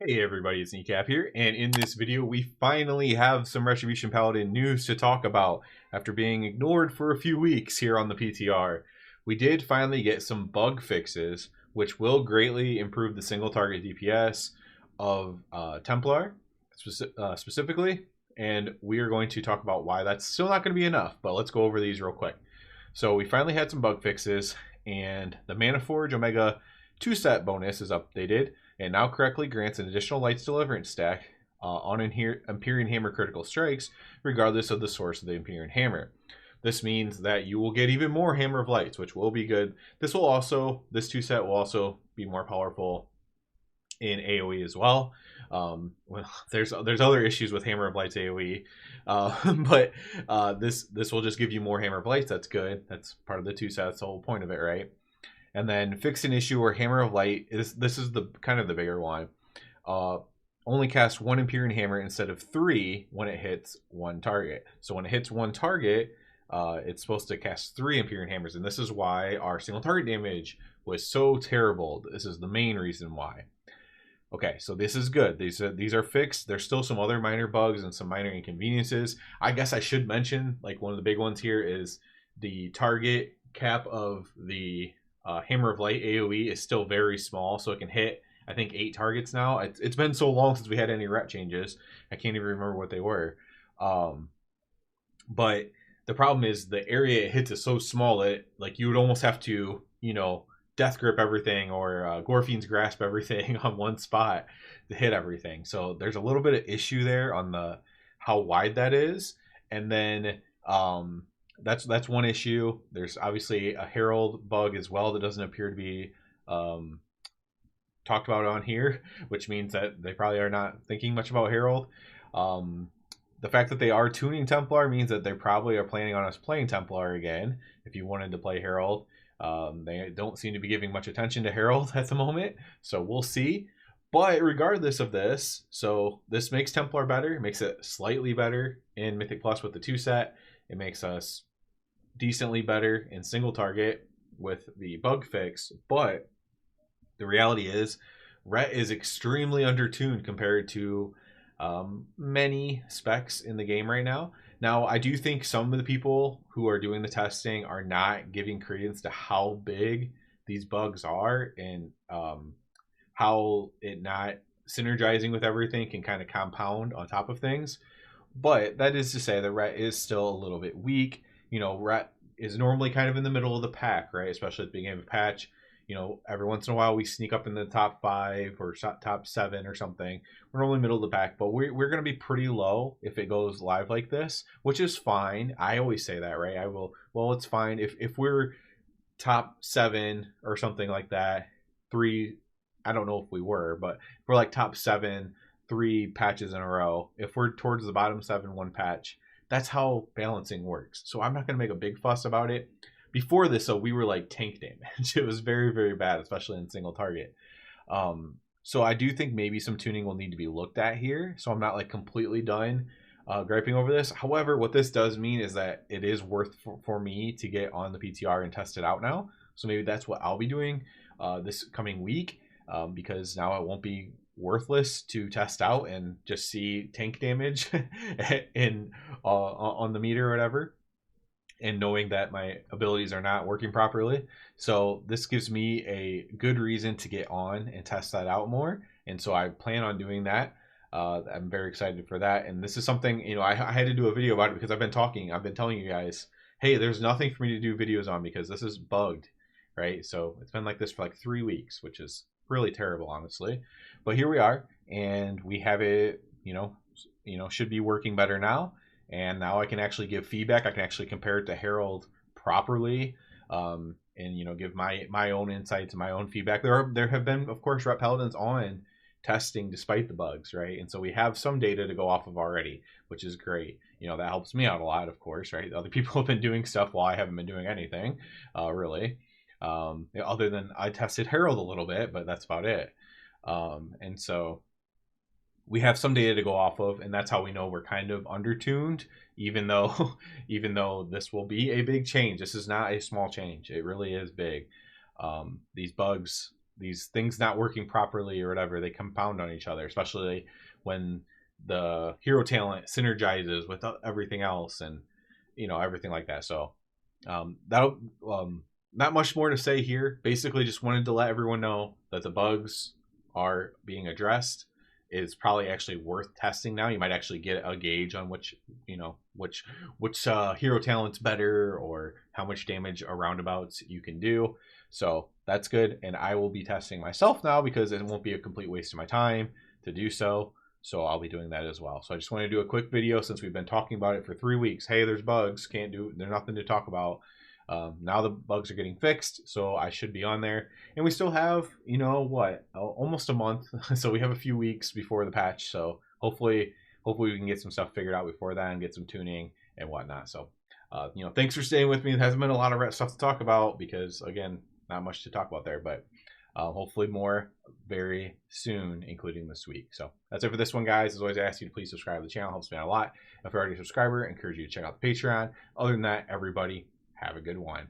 Hey everybody, it's Kneecap here, and in this video we finally have some Retribution Paladin news to talk about after being ignored for a few weeks here on the PTR. We did finally get some bug fixes, which will greatly improve the single target DPS of Templar specifically, and we are going to talk about why that's still not going to be enough, but let's go over these real quick. So we finally had some bug fixes, and the Mana Forge Omega 2-set bonus is updated, and now correctly grants an additional Light's Deliverance stack on Empyrean Hammer critical strikes, regardless of the source of the Empyrean Hammer. This means that you will get even more Hammer of Lights, which will be good. This 2-set will also be more powerful in AoE as well. Well, there's other issues with Hammer of Lights AoE, but this will just give you more Hammer of Lights. That's good. That's part of the 2-set. That's the whole point of it, right? And then fix an issue where Hammer of Light this is the kind of the bigger one. Only cast one Empyrean Hammer instead of 3 when it hits one target. So when it hits one target, it's supposed to cast 3 Empyrean Hammers, and this is why our single target damage was so terrible. This is the main reason why. Okay, so this is good. These are fixed. There's still some other minor bugs and some minor inconveniences. I guess I should mention, like, one of the big ones here is the target cap of the Hammer of Light AoE is still very small, so it can hit, I think, 8 targets now. It's been so long since we had any ret changes, I can't even remember what they were. But the problem is the area it hits is so small that, like, you would almost have to, Death Grip everything or Gorfine's Grasp everything on one spot to hit everything. So there's a little bit of issue there on the how wide that is, and then that's one issue. There's obviously a Herald bug as well that doesn't appear to be talked about on here, which means that they probably are not thinking much about Herald. The fact that they are tuning Templar means that they probably are planning on us playing Templar again if you wanted to play Herald. They don't seem to be giving much attention to Herald at the moment, so we'll see. But regardless of this, so this makes Templar better, makes it slightly better in Mythic Plus with the 2-set. It makes us decently better in single target with the bug fix, but the reality is Ret is extremely undertuned compared to many specs in the game right now. Now, I do think some of the people who are doing the testing are not giving credence to how big these bugs are and how it not synergizing with everything can kind of compound on top of things. But that is to say that Ret is still a little bit weak. Ret is normally kind of in the middle of the pack, right? Especially at the beginning of a patch. Every once in a while we sneak up in the top 5 or top 7 or something. We're normally middle of the pack, but we're going to be pretty low if it goes live like this, which is fine. I always say that, right? It's fine if we're top 7 or something like that. 3, I don't know if we were, but if we're like top 7, 3 patches in a row. If we're towards the bottom 7, 1 patch, that's how balancing works. So I'm not going to make a big fuss about it. Before this, so we were like tank damage. It was very, very bad, especially in single target. So I do think maybe some tuning will need to be looked at here. So I'm not like completely done griping over this. However, what this does mean is that it is worth for me to get on the PTR and test it out now. So maybe that's what I'll be doing this coming week, because now it won't be worthless to test out and just see tank damage in on the meter or whatever, and knowing that my abilities are not working properly. So this gives me a good reason to get on and test that out more, and so I plan on doing that. I'm very excited for that, and this is something, I had to do a video about it because I've been telling you guys, hey, there's nothing for me to do videos on because this is bugged, right? So it's been like this for like 3 weeks, which is really terrible, honestly. But here we are, and we have it, should be working better now. And now I can actually give feedback. I can actually compare it to Herald properly, and give my own insights and my own feedback. There have been, of course, Ret Paladins on testing despite the bugs, right? And so we have some data to go off of already, which is great. That helps me out a lot, of course, right? Other people have been doing stuff while I haven't been doing anything, really. Other than I tested Herald a little bit, but that's about it. And so we have some data to go off of, and that's how we know we're kind of undertuned, even though this will be a big change. This is not a small change. It really is big. These bugs these things not working properly or whatever, they compound on each other, especially when the hero talent synergizes with everything else, and everything like that. So that not much more to say here. Basically, just wanted to let everyone know that the bugs are being addressed. It's probably actually worth testing now. You might actually get a gauge on which hero talent's better, or how much damage a roundabouts you can do. So that's good, and I will be testing myself now because it won't be a complete waste of my time to do so. So I'll be doing that as well. So I just want to do a quick video since we've been talking about it for 3 weeks. Hey, there's bugs. There's nothing to talk about. Now the bugs are getting fixed, so I should be on there. And we still have, almost a month. So we have a few weeks before the patch. So hopefully we can get some stuff figured out before that and get some tuning and whatnot. So, thanks for staying with me. It hasn't been a lot of stuff to talk about because, again, not much to talk about there, but hopefully more very soon, including this week. So that's it for this one, guys. As always, I ask you to please subscribe to the channel. It helps me out a lot. If you're already a subscriber, I encourage you to check out the Patreon. Other than that, everybody, have a good one.